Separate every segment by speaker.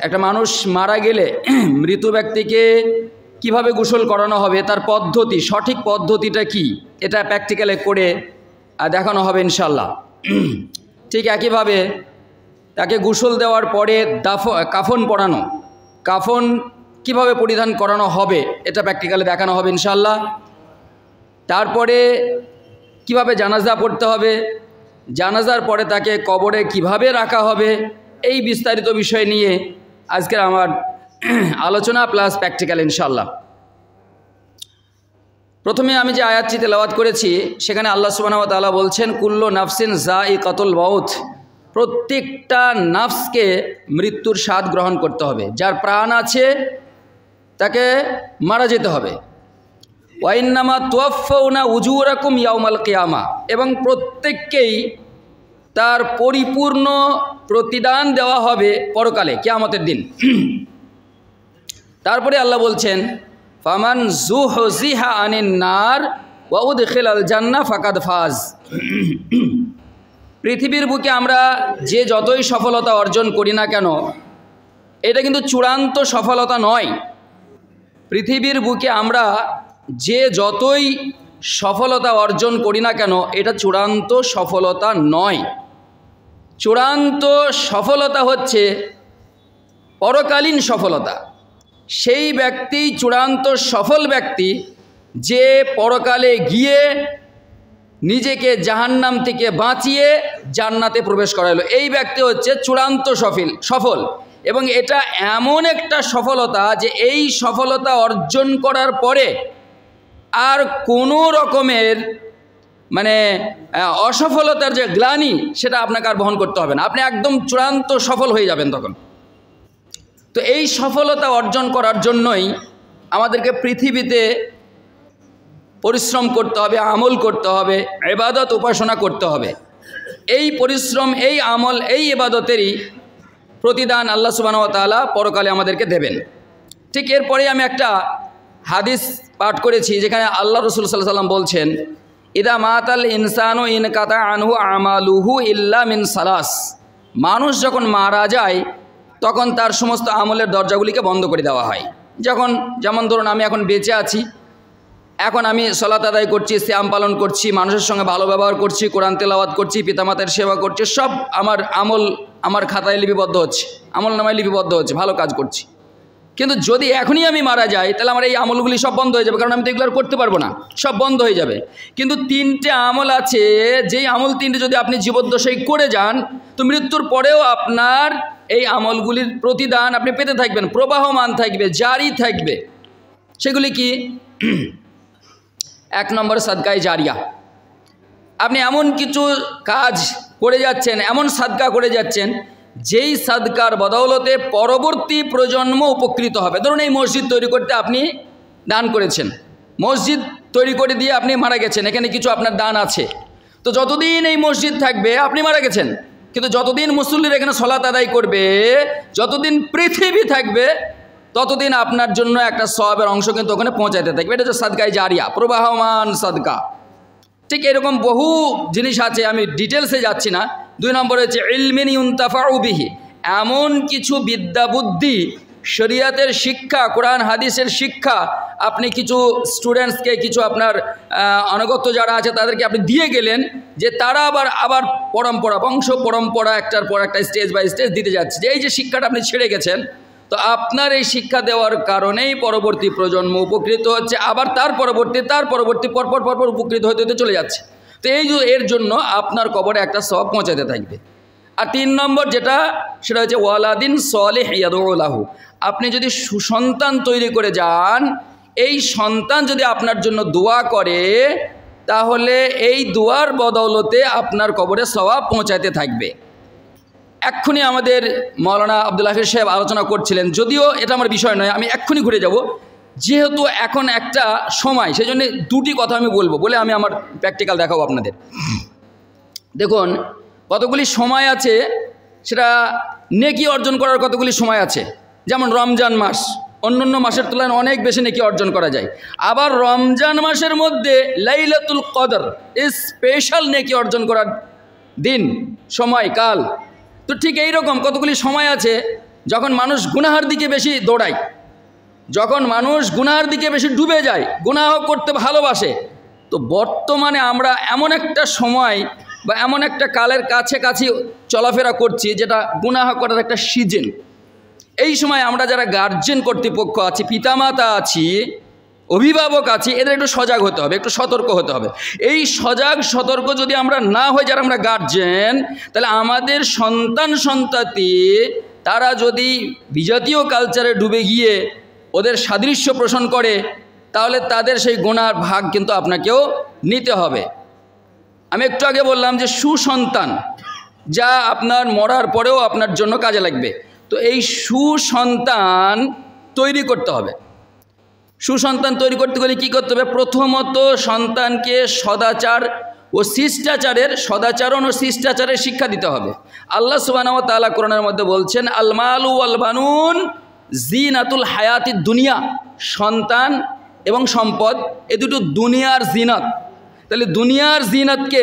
Speaker 1: একটা মানুষ মারা গেলে মৃত ব্যক্তিকে কিভাবে গোসল করানো হবে, তার পদ্ধতি, সঠিক পদ্ধতিটা কি, এটা প্র্যাকটিক্যালে করে দেখানো হবে ইনশাল্লাহ। ঠিক একইভাবে তাকে গোসল দেওয়ার পরে কাফন পরানো, কাফন কিভাবে পরিধান করানো হবে এটা প্র্যাকটিক্যালে দেখানো হবে ইনশাল্লাহ। তারপরে কিভাবে জানাজা পড়তে হবে, জানাজার পরে তাকে কবরে কিভাবে রাখা হবে, এই বিস্তারিত বিষয় নিয়ে আজকের আমার আলোচনা প্লাস প্র্যাকটিক্যাল ইনশাল্লাহ। প্রথমে আমি যে আয়াতটি তেলাওয়াত করেছি সেখানে আল্লাহ সুবহানাহু ওয়া তাআলা বলছেন, কুল্লু নাফসিন যায়িকাতুল মাউত, প্রত্যেকটা নাফসকে মৃত্যুর স্বাদ গ্রহণ করতে হবে। যার প্রাণ আছে তাকে মারা যেতে হবে। ওয়া ইন্নামা তুওয়াফাউনা উজুরাকুম ইয়াউমাল কিয়ামা, এবং প্রত্যেককেই তার পরিপূর্ণ প্রতিদান দেওয়া হবে পরকালে, কিয়ামতের দিন। তারপরে আল্লাহ বলছেন, ফামান যুহজিহা আনিন নার ওয়া উদখিলাল জান্নাহ ফাকাদ ফাজ। পৃথিবীর বুকে আমরা যে যতই সফলতা অর্জন করি না কেন, এটা কিন্তু চূড়ান্ত সফলতা নয়। পৃথিবীর বুকে আমরা যে যতই সফলতা অর্জন করি না কেন, এটা চূড়ান্ত সফলতা নয়। চূড়ান্ত সফলতা হচ্ছে পরকালীন সফলতা। সেই ব্যক্তি চূড়ান্ত সফল ব্যক্তি যে পরকালে গিয়ে নিজেকে জাহান্নাম থেকে বাঁচিয়ে জান্নাতে প্রবেশ করালো, এই ব্যক্তি হচ্ছে চূড়ান্ত সফল। এবং এটা এমন একটা সফলতা যে এই সফলতা অর্জন করার পরে আর কোনো রকমের অসফলতার যে গ্লানি সেটা আপনাকে আর বহন করতে হবে না, আপনি একদম চূড়ান্ত সফল হয়ে যাবেন তখন। তো এই সফলতা অর্জন করার জন্যই আমাদেরকে পৃথিবীতে পরিশ্রম করতে হবে, আমল করতে হবে, ইবাদত উপাসনা করতে হবে। এই পরিশ্রম, এই আমল, এই ইবাদতেরই প্রতিদান আল্লাহ সুবহানাহু ওয়া তাআলা পরকালে আমাদেরকে দেবেন। ঠিক এরপরে আমি একটা হাদিস পাঠ করেছি যেখানে আল্লাহ রাসূল সাল্লাল্লাহু আলাইহি ওয়াসাল্লাম বলছেন, ইদা মাতাল ইনসানু ইনকাতা আনহু আমালুহু ইল্লা মিন সালাস। মানুষ যখন মারা যায় তখন তার সমস্ত আমলের দরজাগুলিকে বন্ধ করে দেওয়া হয়। যেমন ধরুন আমি এখন বেঁচে আছি, এখন আমি সালাত আদায় করছি, সিয়াম পালন করছি, মানুষের সঙ্গে ভালো ব্যবহার করছি, কোরআন তেলাওয়াত করছি, পিতামাতার সেবা করছি, সব আমার আমল আমার খাতায় লিপিবদ্ধ হচ্ছে, আমল নামায় লিপিবদ্ধ হচ্ছে, ভালো কাজ করছি। কিন্তু যদি এখনই আমি মারা যাই তাহলে আমার এই আমলগুলি সব বন্ধ হয়ে যাবে, কারণ আমি তো এগুলো আর করতে পারবো না, সব বন্ধ হয়ে যাবে। কিন্তু 3টে আমল আছে, যেই আমল 3টে যদি আপনি জীবদ্দশায় করে যান তো মৃত্যুর পরেও আপনার এই আমলগুলির প্রতিদান আপনি পেতে থাকবেন, প্রবাহমান থাকবে, জারি থাকবে। সেগুলি কি? 1 নম্বর সাদকায়ে জারিয়া। আপনি এমন কিছু কাজ করে যাচ্ছেন, এমন সাদকা করে যাচ্ছেন যেই সাদকার বদৌলতে পরবর্তী প্রজন্ম উপকৃত হবে। ধরুন এই মসজিদ তৈরি করতে আপনি দান করেছেন, মসজিদ তৈরি করে দিয়ে আপনি মারা গেছেন, এখানে কিছু আপনার দান আছে। তো যতদিন এই মসজিদ থাকবে আপনি মারা গেছেন, কিন্তু যতদিন মুসল্লিরা এখানে সালাত আদায় করবে, যতদিন পৃথিবী থাকবে ততদিন আপনার জন্য একটা সওয়াবের অংশ কিন্তু ওখানে পৌঁছাতে থাকবে। এটা হচ্ছে সাদকায়ে জারিয়া, প্রবাহমান সাদকা। ঠিক এরকম বহু জিনিস আছে, আমি ডিটেলসে যাচ্ছি না। 2 নম্বরে হচ্ছে ইলমিন ইউনতাফাউ বিহি, এমন কিছু বিদ্যা বুদ্ধি, শরীয়তের শিক্ষা, কোরআন হাদিসের শিক্ষা আপনি কিছু স্টুডেন্টসকে, কিছু আপনার অনগত যারা আছে তাদেরকে আপনি দিয়ে গেলেন, যে তারা আবার পরম্পরা, বংশ পরম্পরা একটার পর একটা স্টেজ বাই স্টেজ দিতে যাচ্ছে, যে এই যে শিক্ষাটা আপনি ছেড়ে গেছেন, তো আপনার এই শিক্ষা দেওয়ার কারণেই পরবর্তী প্রজন্ম উপকৃত হচ্ছে, আবার তার পরবর্তী পরপর উপকৃত হতে হতে চলে যাচ্ছে। তো এর জন্য আপনার কবরে একটা সওয়াব পৌঁছাতে থাকবে। আর 3 নম্বর সেটা হচ্ছে ওয়ালাদিন সালিহ ইয়াদউ লাহু। আপনি যদি সুসন্তান তৈরি করে যান, এই সন্তান যদি আপনার জন্য দোয়া করে, তাহলে এই দোয়ার বদৌলতে আপনার কবরে সওয়াব পৌঁছাতে থাকবে। এক্ষুনি আমাদের মাওলানা আব্দুল হাফিজ সাহেব আলোচনা করছিলেন, যদিও এটা আমার বিষয় নয়, আমি এক্ষুনি ঘুরে যাব, যেহেতু এখন একটা সময়, সেই জন্য 2টি কথা আমি বলবো, বলে আমি আমার প্র্যাকটিক্যাল দেখাবো আপনাদের। দেখুন কতগুলি সময় আছে, সেটা নেকি অর্জন করার কতগুলি সময় আছে। যেমন রমজান মাস অন্যান্য মাসের তুলনায় অনেক বেশি নেকি অর্জন করা যায়। আবার রমজান মাসের মধ্যে লাইলাতুল কদর স্পেশাল নেকি অর্জন করার দিন, সময়, কাল। তো ঠিক এই রকম কতগুলি সময় আছে যখন মানুষ গুনাহের দিকে বেশি দৌড়ায়, যখন মানুষ গুনাহের দিকে বেশি ডুবে যায়, গুনাহ করতে ভালোবাসে, তো বর্তমানে আমরা এমন একটা সময় বা এমন একটা কালের কাছাকাছি চলাফেরা করছি যেটা গুনাহ করার একটা সিজন। এই সময় আমরা যারা গার্জেন কর্তৃপক্ষ আছি, পিতামাতা আছি, অভিভাবক আছি, এদের একটু সজাগ হতে হবে, একটু সতর্ক হতে হবে। এই সজাগ সতর্ক যদি আমরা না হই, যারা আমরা গার্জেন, তাহলে আমাদের সন্তান সন্ততি তারা যদি বিজাতীয় কালচারে ডুবে গিয়ে ওদের সাদৃশ্য পোষণ করে, তাহলে তাদের সেই গুনার ভাগ কিন্তু আপনাকেও নিতে হবে। আমি একটু আগে বললাম যে সুসন্তান যা আপনার মরার পরেও আপনার জন্য কাজে লাগবে, তো এই সুসন্তান তৈরি করতে হবে। সুসন্তান তৈরি করতে গেলে কী করতে হবে? প্রথমত সন্তানকে সদাচার ও সদাচরণ ও শিষ্টাচারের শিক্ষা দিতে হবে। আল্লাহ সুবহানাহু ওয়া তাআলা কোরআনের মধ্যে বলছেন, আল মালু ওয়াল বানুন জিনাতুল হায়াতিদ দুনিয়া। সন্তান এবং সম্পদ এ দুটো দুনিয়ার জিনাত। তাহলে দুনিয়ার জিনাতকে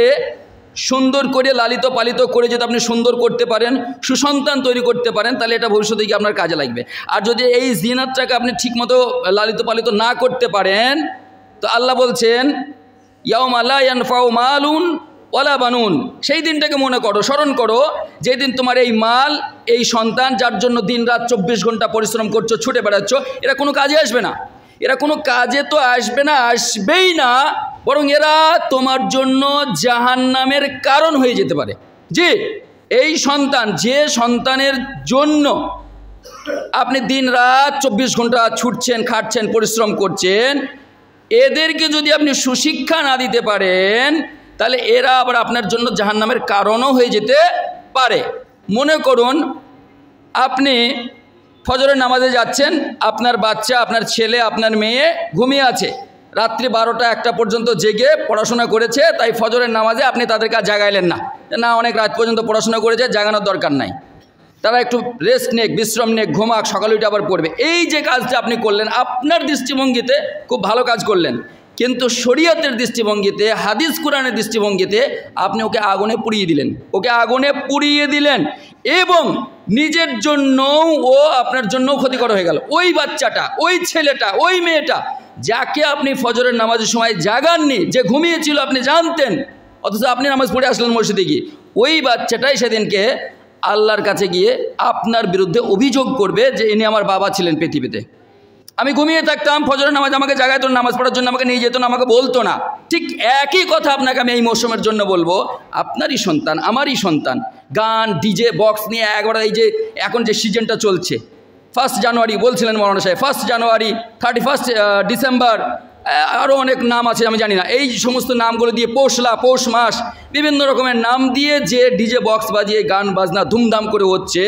Speaker 1: সুন্দর করে লালিত পালিত করে যদি আপনি সুন্দর করতে পারেন, সুসন্তান তৈরি করতে পারেন, তাহলে এটা ভবিষ্যতে গিয়ে আপনার কাজে লাগবে। আর যদি এই জিনাতটাকে আপনি ঠিকমতো লালিত পালিত না করতে পারেন, তো আল্লাহ বলছেন ইয়াউমা লা ইয়ানফাউ মালুন ওয়ালা বানুন, সেই দিনটাকে মনে করো, স্মরণ করো, যেই দিন তোমার এই মাল, এই সন্তান যার জন্য দিন রাত 24 ঘন্টা পরিশ্রম করছো, ছুটে বেড়াচ্ছ, এরা কোনো কাজে আসবে না। এরা কোনো কাজে তো আসবে না, আসবেই না, বরং এরা তোমার জন্য জাহান্নামের কারণ হয়ে যেতে পারে। জি, এই সন্তান, যে সন্তানের জন্য আপনি দিন রাত 24 ঘন্টা ছুটছেন, খাটছেন, পরিশ্রম করছেন, এদেরকে যদি আপনি সুশিক্ষা না দিতে পারেন, তাহলে এরা আবার আপনার জন্য জাহান্নামের কারণও হয়ে যেতে পারে। মনে করুন আপনি ফজরের নামাজে যাচ্ছেন, আপনার বাচ্চা, আপনার ছেলে, আপনার মেয়ে ঘুমিয়ে আছে, রাত্রি 12টা-1টা পর্যন্ত জেগে পড়াশোনা করেছে, তাই ফজরের নামাজে আপনি তাদেরকে আর জাগাইলেন না, না অনেক রাত পর্যন্ত পড়াশোনা করেছে, জাগানোর দরকার নাই, তারা একটু রেস্ট নেক, বিশ্রাম নেক, ঘুমাক, সকালে উঠে আবার পড়বে। এই যে কাজটা আপনি করলেন, আপনার দৃষ্টিভঙ্গিতে খুব ভালো কাজ করলেন, কিন্তু শরীয়তের দৃষ্টিভঙ্গিতে, হাদিস কোরআনের দৃষ্টিভঙ্গিতে আপনি ওকে আগুনে পুড়িয়ে দিলেন, এবং নিজের জন্যও ও আপনার জন্যও ক্ষতিকর হয়ে গেল। ওই বাচ্চাটা, ওই ছেলেটা, ওই মেয়েটা যাকে আপনি ফজরের নামাজের সময় জাগাননি, যে ঘুমিয়েছিল আপনি জানতেন, অথচ আপনি নামাজ পড়ে আসলেন মসজিদে গিয়ে, ওই বাচ্চাটাই সেদিনকে আল্লাহর কাছে গিয়ে আপনার বিরুদ্ধে অভিযোগ করবে যে ইনি আমার বাবা ছিলেন পৃথিবীতে, আমি ঘুমিয়ে থাকতাম, ফজরের নামাজ আমাকে জাগায় তো, নামাজ পড়ার জন্য আমাকে নিয়ে যেত না, আমাকে বলতো না। ঠিক একই কথা আপনাকে আমি এই মৌসুমের জন্য বলবো, আপনারই সন্তান, আমারই সন্তান গান ডিজে বক্স নিয়ে একবার, এই যে এখন যে সিজনটা চলছে, 1 জানুয়ারি বলছিলেন মৌলানা সাহেব, 1 জানুয়ারি, 31 ডিসেম্বর, আরও অনেক নাম আছে আমি জানি না, এই সমস্ত নামগুলো দিয়ে পৌষ মাস, বিভিন্ন রকমের নাম দিয়ে যে ডিজে বক্স বাজিয়ে গান বাজনা ধুমধাম করে হচ্ছে,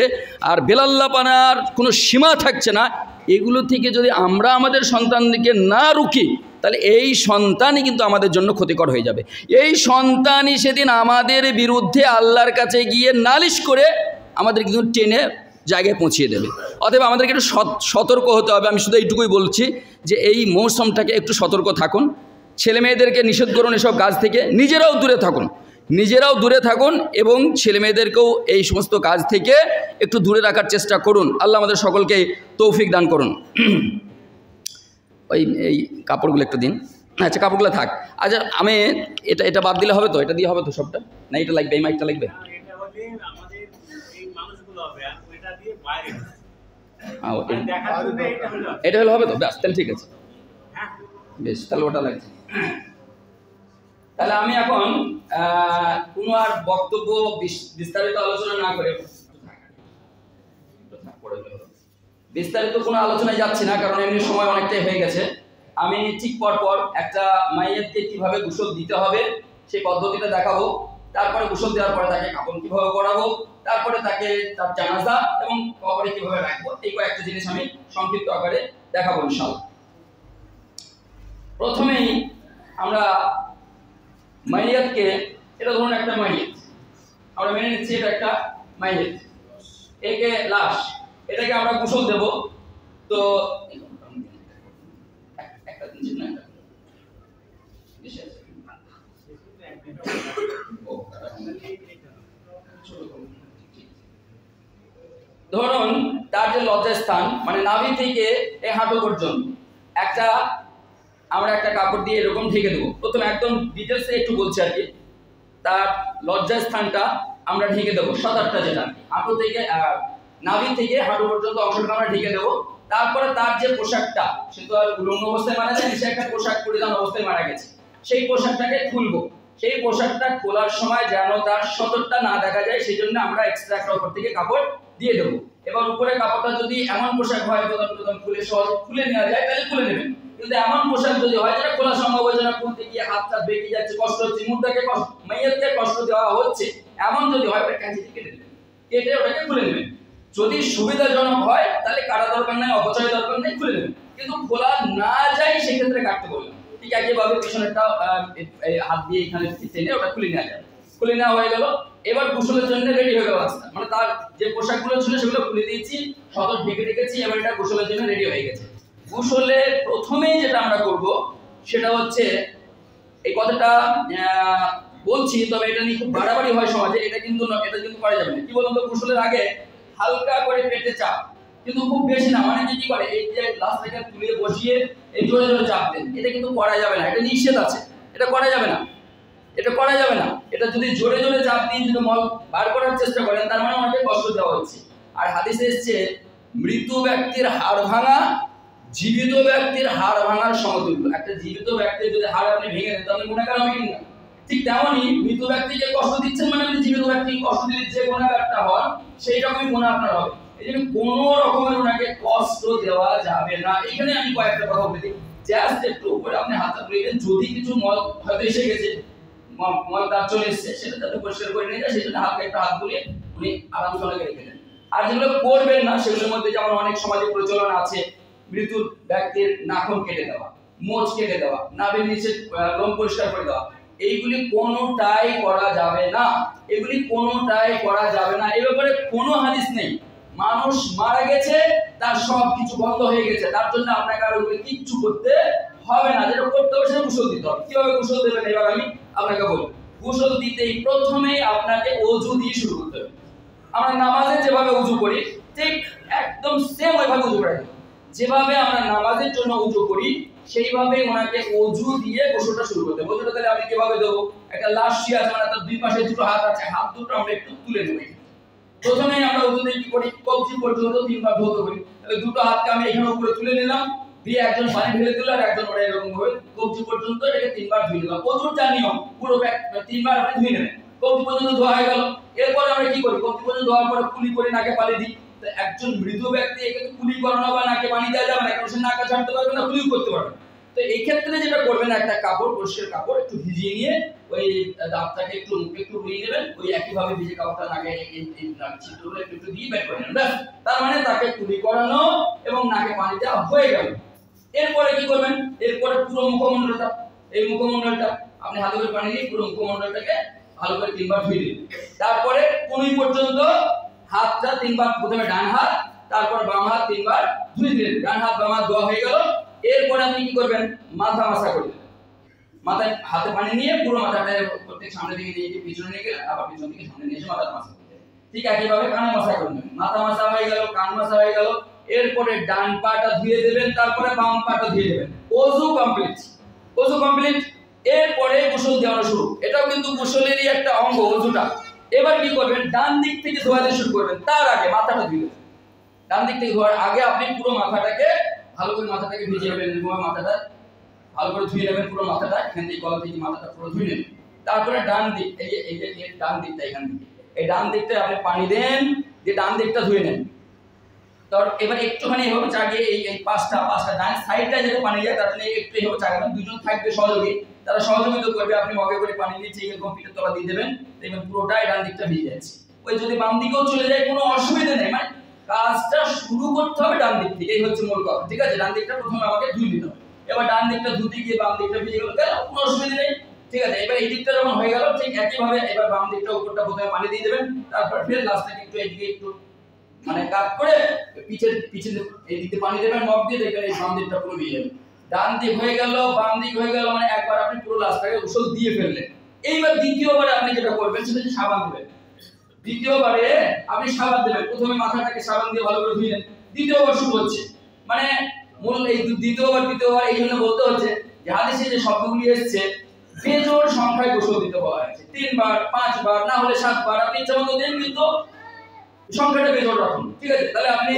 Speaker 1: আর বেলাল্লাপানার কোনো সীমা থাকছে না, এগুলো থেকে যদি আমরা আমাদের সন্তানদেরকে না রুখি, তাহলে এই সন্তানই কিন্তু আমাদের জন্য ক্ষতিকর হয়ে যাবে। এই সন্তানই সেদিন আমাদের বিরুদ্ধে আল্লাহর কাছে গিয়ে নালিশ করে আমাদের কিন্তু টেনে জায়গায় পৌঁছিয়ে দেবে। অতএব আমাদেরকে একটু সতর্ক হতে হবে। আমি শুধু এইটুকুই বলছি যে এই মৌসুমটাকে একটু সতর্ক থাকুন, ছেলে মেয়েদেরকে নিষেধ করুন এসব কাজ থেকে, নিজেরাও দূরে থাকুন এবং ছেলে মেয়েদেরকেও এই সমস্ত কাজ থেকে একটু দূরে রাখার চেষ্টা করুন। আল্লাহ আমাদের সকলকে তৌফিক দান করুন। এই কাপড়গুলো একটু দিন। আচ্ছা, কাপড়গুলো থাক। আচ্ছা, আমি এটা বাদ দিলে হবে তো? এটা দিয়ে হবে তো সবটা? না এটা লাগবে, এই মাইকটা লাগবে? এটা হলে হবে তো? ব্যাস, তাহলে ঠিক আছে, বেশ, তাহলে ওটা লাগছে। তাহলে আমি এখন কোনো আর বক্তব্য বিস্তারিত আলোচনা না করে বিস্তারিত কোনো আলোচনায় যাচ্ছি না, কারণ এমনি সময় অনেকটাই হয়ে গেছে। আমি ঠিক পরপর একটা মাইয়াতকে কিভাবে গোসল দিতে হবে সেই পদ্ধতিটা দেখাবো, তারপরে গোসল দেওয়ার পরে তাকে কাপড় কিভাবে পরাবো, তারপরে তাকে তার জানাজা এবং কবরে কিভাবে রাখবো, এই কয়েকটা জিনিস আমি সংক্ষিপ্ত আকারে দেখাবো ইনশাআল্লাহ। প্রথমেই আমরা মাইয়াতকে, এটা ধরুন একটা মাইয়াত, আমরা মেনে নিচ্ছি এটা একটা মাইয়াত, একে লাশ, এটাকে আমরা গোসল দেব। তো একটা জিনিস না, ধরুন তার যে লজ্জাস্থান মানে নাভি থেকে এই হাঁটু পর্যন্ত আমরা একটা কাপড় দিয়ে এরকম ঢেকে দেবো। প্রথমে একদম ডিটেলসে একটু বলছি আর কি। তার লজ্জাস্থানটা আমরা ঢেকে দেবো, 7-8টা যেটা হাঁটু থেকে নাভি থেকে হাঁটু পর্যন্ত অংশটা আমরা ঢেকে দেবো। তারপরে তার যে পোশাকটা, সে তো আর উলঙ্গ অবস্থায় মারা যায়নি, সে একটা পোশাক পরিধান অবস্থায় মারা গেছে, সেই পোশাকটাকে খুলবো। সেই পোশাকটা খোলার সময় যেন তার সতরটা না দেখা যায়, সেই জন্য আমরা এক্সট্রা একটা উপর থেকে কাপড় দিয়ে দেবো। এবার উপরে কাপড়টা যদি এমন পোশাক হয় প্রথম খুলে সহজে খুলে নেওয়া যায় তাহলে খুলে নেবেন। কিন্তু এমন পোশাক যদি হয় যেটা খোলা সম্ভব হচ্ছে না, খুলতে গিয়ে হাতটা বেঁকে যাচ্ছে, কষ্ট হচ্ছে, মুখটাকে মেয়েকে কষ্ট দেওয়া হচ্ছে, এমন যদি হয় ওটা ক্যাঁচি দিয়ে কেটে দেবেন, কেটে ওটাকে খুলে নেবেন। যদি সুবিধাজনক হয় তাহলে কাটা দরকার নাই, অপচয় দরকার নেই, খুলে নেবেন। কিন্তু খোলা না যায় সেক্ষেত্রে কাটতে বললাম। ঠিক একইভাবে পিছনেরটা হাত দিয়ে এখানে টেনে ওটা খুলে নেওয়া যায়। খুলে নেওয়া হয়ে গেল। এবার গোসলের জন্য রেডি হয়ে গেল রাস্তা, মানে তার যে পোশাকগুলো ছিল সেগুলো খুলে দিয়েছি, সদর ঢেকে রেখেছি, এবার এটা গোসলের জন্য রেডি হয়ে গেছে। গোসলে প্রথমেই যেটা আমরা করব সেটা হচ্ছে, এই কথাটা বলছি তবে এটা নিয়ে খুব বাড়াবাড়ি হয় সমাজে, এটা কিন্তু করা যাবে না। কি বলুন তো, গোসলের আগে হালকা করে পেটে চাপ, কিন্তু খুব বেশি না। মানে কি করে এই যে গ্লাসটাকে তুলে বসিয়ে এই জোরে জোরে চাপ দেন, এটা কিন্তু করা যাবে না, এটা নিষেধ আছে, এটা করা যাবে না, এটা করা যাবে না। এটা যদি জোরে জোরে চাপ দিয়ে যদি মল বার করার চেষ্টা করেন তার মানে ওনাকে কষ্ট দেওয়া হচ্ছে। আর হাদিসে এসেছে মৃত ব্যক্তির হাড় ভাঙা জীবিত ব্যক্তির হাড় ভাঙার সমতুল্য। একটা জীবিত ব্যক্তির যদি হাড় আপনি ভেঙে দেন তাহলে গুনাহগার হবে কিনা? ঠিক তেমনই মৃত ব্যক্তিকে কষ্ট দিচ্ছেন মানে আপনি জীবিত ব্যক্তিকে কষ্ট দিলে যে গুনাহগারটা হন সেই রকমই গুনাহ আপনার হবে। এই জন্য কোনো রকমের ওনাকে কষ্ট দেওয়া যাবে না। এখানে আমি কয়েকটা কথা বলে দিই, জাস্ট একটু উপরে আপনি হাতটা তুলে দেন, যদি কিছু মল হয়তো এসে গেছে, মল তার চলে এসেছে, সেটা যাতে পরিষ্কার করে নিয়ে যায় সেই জন্য হালকা একটা হাত বুলিয়ে উনি আরামসে ওনাকে রেখে দেন। আর যেগুলো করবেন না সেগুলোর মধ্যে যেমন অনেক সমাজে প্রচলন আছে মৃত্যুর ব্যক্তির নাখুন কেটে দেওয়া, মোচ কেটে দেওয়া, নাভির নিচে লোম পরিষ্কার করে দেওয়া, এইগুলি কোনোটাই করা যাবে না, এগুলি কোনোটাই করা যাবে না। এই ব্যাপারে কোনো হাদিস নেই। মানুষ মারা গেছে, তার সব কিছু বন্ধ হয়ে গেছে, তার জন্য আপনাকে আর ওগুলি কিচ্ছু করতে হবে না। যেটা করতে হবে সেটা গোসল দিতে হবে। কিভাবে গোসল দেবেন এবার আমি আপনাকে বলি। গোসল দিতেই প্রথমে আপনাকে ওযু দিয়ে শুরু করতে হবে। আমরা নামাজে যেভাবে ওযু করি ঠিক একদম সেম ওইভাবে ওযু করা যাবে। যেভাবে আমরা নামাজের জন্য ওযু করি সেইভাবে ওনাকে ওযু দিয়ে গোসলটা শুরু করতে হবে। ওযুটা তাহলে আমি কিভাবে দেব? একটা লাশি আছে, মানে তার দুই পাশে দুটো হাত আছে, হাত দুটো আমরা একটু তুলে নেব। প্রথমে আমরা ওযু দিয়ে কি করি? কবজি পর্যন্ত 3 বার ধৌত করি। তাহলে দুটো হাতকে আমি এখানে উপরে তুলে নিলাম, দিয়ে একজন পানি ঢেলে দিল আর একজন ওরা এরকম ভাবে কবজি পর্যন্ত এটাকে 3 বার ধুয়ে নিলাম। ওযুর যা নিয়ম পুরো 3 বার আপনি ধুয়ে নেবেন। কবজি পর্যন্ত ধোয়া হয়ে গেল। এরপর আমরা কি করি? কবজি পর্যন্ত ধোয়ার পরে কুলি করে নাকে পানি দিই। তো একজন মৃত ব্যক্তি একে তো কুলি করানো বা নাকে পানি দেওয়া যাবে না, কারণ সে নাকে ছাড়তে পারবে না, কুলিও করতে পারবে না। তো এই ক্ষেত্রে যেটা করবেন, একটা কাপড়, পরিষ্কার কাপড় একটু ভিজিয়ে নিয়ে ওই দাঁতটাকে একটু রুইয়ে নেবেন, ওই একইভাবে ভিজে কাপড়টা নাকে এই ছিদ্রগুলো একটু দিয়ে বের করে নেবেন। ব্যাস, তার মানে তাকে কুলি করানো এবং নাকে পানি দেওয়া হয়ে গেল। এরপরে কি করবেন? এরপরে পুরো মুখমণ্ডলটা, এই মুখমণ্ডলটা আপনি হাতে করে পানি দিয়ে পুরো মুখমণ্ডলটাকে ভালো করে 3 বার ধুয়ে দিন। তারপরে কোণী পর্যন্ত হাতটা 3 বার, প্রথমে ডান হাত তারপর বাম হাত 3 বার ধুয়ে দিলেন। ডান হাত বাম হাত ধোয়া হয়ে গেল। এরপরে আপনি কি করবেন? মাথা মাসা করবেন। মাথায় হাতে পানি নিয়ে পুরো মাথাটা প্রত্যেক সামনে দিকে নিয়ে পিছনে নিয়ে গেলেন, আবার পিছন দিকে সামনে নিয়ে এসে মাথা মাসা করবেন। ঠিক একইভাবে কান মাসা করবেন। মাথা মাসা হয়ে গেল, কান মাসা হয়ে গেল। এরপরে ডান পাটা ধুয়ে দেবেন, তারপরে বাম পাটা ধুয়ে দেবেন। ওযু কমপ্লিট, ওযু কমপ্লিট। এরপরে গোসল দেওয়া শুরু। এটাও কিন্তু গোসলেরই একটা অঙ্গ ওযুটা। এবার কি করবেন? ডান দিক থেকে ধোয়া দিয়ে শুরু করবেন। তার আগে মাথাটা ধুয়ে দেবেন। ডান দিক থেকে ধোয়ার আগে আপনি পুরো মাথাটাকে ভালো করে মাথাটাকে ভিজিয়ে নেবেন, মাথাটা ভালো করে ধুয়ে নেবেন, পুরো মাথাটা এখান থেকে গলা থেকে মাথাটা পুরো ধুয়ে নেবেন। তারপরে ডান দিক, এই যে ডান দিকটা, এখান থেকে এই ডান দিকটায় আপনি পানি দেন, দিয়ে ডান দিকটা ধুয়ে নেন। এবার একটুখানি এভাবে চাগিয়ে এই পাঁচটা ডান সাইডটা যেতে পানি যায় তার জন্য একটু এভাবে চাগাবেন। দুজন থাকবে সহযোগী, তারা সহযোগিতা করবে। আপনি মগে করে পানি নিচে এরকম পিঠের তলা দিয়ে দেবেন, দেখবেন পুরোটাই ডান দিকটা ভিজে যাচ্ছে। ওই যদি বাম দিকেও চলে যায় কোনো অসুবিধা নেই, মানে কাজটা শুরু করতে হবে ডান দিক থেকে, এই হচ্ছে মূল কথা। ঠিক আছে, ডান দিকটা প্রথমে আমাকে ধুয়ে নিতে হবে। এবার ডান দিকটা ধুতে গিয়ে বাম দিকটা ভিজে গেল, কোনো অসুবিধা নেই। ঠিক আছে, এবার এই দিকটা যখন হয়ে গেল ঠিক একইভাবে এবার বাম দিকটা উপরটা প্রথমে পানি দিয়ে দেবেন, তারপর ফের লাস্টে একটু এইদিকে একটু মানে কাট করে পিছনে এই দিকে পানি দেবেন, মগ দিয়ে দেখবেন এই বাম দিকটা পুরো ভিজে যাবে। ডান দিক হয়ে গেল, বাম দিক হয়ে গেল, মানে একবার আপনি পুরো লাস্টটাকে গোসল দিয়ে ফেললেন। এইবার দ্বিতীয়বার আপনি যেটা করবেন সেটা হচ্ছে সাবান দেবেন। দ্বিতীয়বারে আপনি সাবান দেবেন, প্রথমে মাথাটাকে সাবান দিয়ে ভালো করে ধুইলেন, দ্বিতীয়বার শুরু হচ্ছে। মানে মূল এই দ্বিতীয়বার এই জন্য বলতে হচ্ছে যে হাদিসে যে শব্দগুলি এসেছে বেজোড় সংখ্যায় গোসল দিতে বলা হয়েছে। 3 বার, 5 বার, না হলে 7 বার, আপনি ইচ্ছা মতো দেন, কিন্তু সংখ্যাটা বেজোড় রাখুন, ঠিক আছে? তাহলে আপনি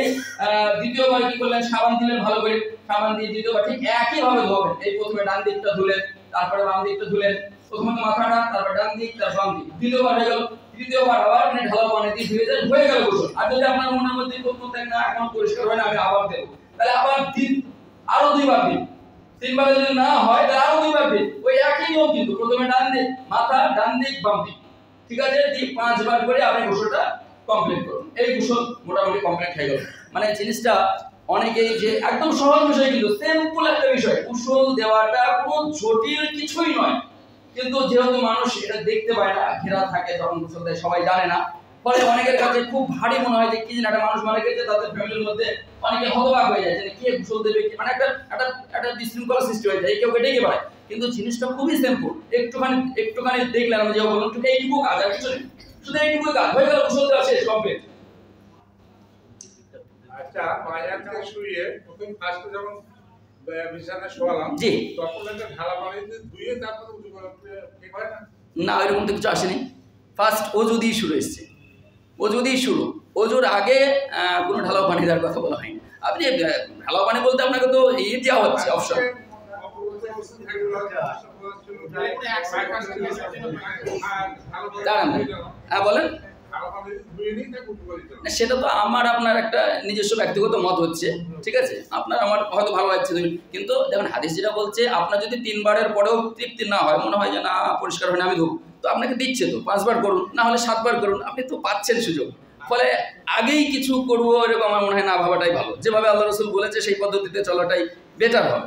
Speaker 1: দ্বিতীয়বার কি করলেন, সাবান দিলেন ভালো করে, সাবান দিয়ে দ্বিতীয়বার ঠিক একই ভাবে ধোবেন। এই প্রথমে ডান দিকটা ধুলেন, তারপরে বাম দিকটা ধুলেন, প্রথমে মাথাটা, তারপর ডান দিক, তারপর বাম দিক, দ্বিতীয়বার হয়ে গেল। তৃতীয়বার আবার আপনি ঢালা পানি দিয়ে ধুয়ে দেন, হয়ে গেল গোসল। আর যদি আপনার মনের মধ্যে প্রশ্ন থাকে না এখন পরিষ্কার হয় না, আমি আবার দেব, তাহলে আবার আরো 2 বার দিন। 3 বারে যদি না হয় তাহলে আরো 2 বার দিন, ওই একই নিয়ম, কিন্তু প্রথমে ডান দিক মাথা, ডান দিক বাম দিক, ঠিক আছে? 5 বার করে আপনি গোসলটা কমপ্লিট করুন। এই গোসল মোটামুটি কমপ্লিট হয়ে গেল। মানে জিনিসটা অনেকেই যে একদম সহজ বিষয়, কিন্তু সিম্পল একটা বিষয়, গোসল দেওয়াটা কোনো জটিল কিছুই নয়, কিন্তু যেহেতু মানুষ এটা দেখতে পায় না, ঘেরা থাকে যখন গোসল দেয়, সবাই জানে না, ফলে অনেকের কাছে খুব ভারী মনে হয় যে কি জানি একটা মানুষ মারা গেছে, তাদের ফ্যামিলির মধ্যে অনেকে হতবাক হয়ে যায় যে কে গোসল দেবে, মানে একটা বিশৃঙ্খলা সৃষ্টি হয়ে যায়, কেউ ডেকে পায়। কিন্তু জিনিসটা খুবই সিম্পল, একটুখানি দেখলেন, আমি যে বললাম এইটুকু কাজ, আর কিছু নেই, শুধু এইটুকু কাজ হয়ে গেল, গোসল দেওয়া শেষ, কমপ্লিট।
Speaker 2: আচ্ছা, মায়াতে শুয়ে প্রথম ফার্স্টে যখন বিছানায় শোয়ালাম,
Speaker 1: জি,
Speaker 2: তখন একটা ঢালা পানিতে ধুয়ে তারপর উজু করা ঠিক হয় না?
Speaker 1: না, এরকম তো কিছু আসেনি। ফার্স্ট অজু দিয়ে শুরু এসেছে, অজু দিয়ে শুরু, অজুর আগে কোনো ঢালাও পানি দেওয়ার কথা বলা হয়নি। আপনি ঢালাও পানি বলতে আপনাকে তো দেওয়া হচ্ছে অপশন। দাঁড়ান, হ্যাঁ বলেন। সেটা তো আমার আপনার একটা নিজস্ব ব্যক্তিগত মত হচ্ছে, ঠিক আছে? আপনার আমার হয়তো ভালো লাগছে, কিন্তু দেখুন হাদিস যেটা বলছে, আপনার যদি 3 বারের পরেও তৃপ্তি না হয়, মনে হয় যে না পরিষ্কার হয় না, আমি ধোবো, তো আপনাকে দিচ্ছে তো 5 বার করুন, না হলে 7 বার করুন, আপনি তো পাচ্ছেন সুযোগ। ফলে আগেই কিছু করবো এরকম আমার মনে হয় না ভাবাটাই ভালো। যেভাবে আল্লাহ রসুল বলেছে সেই পদ্ধতিতে চলাটাই বেটার হবে।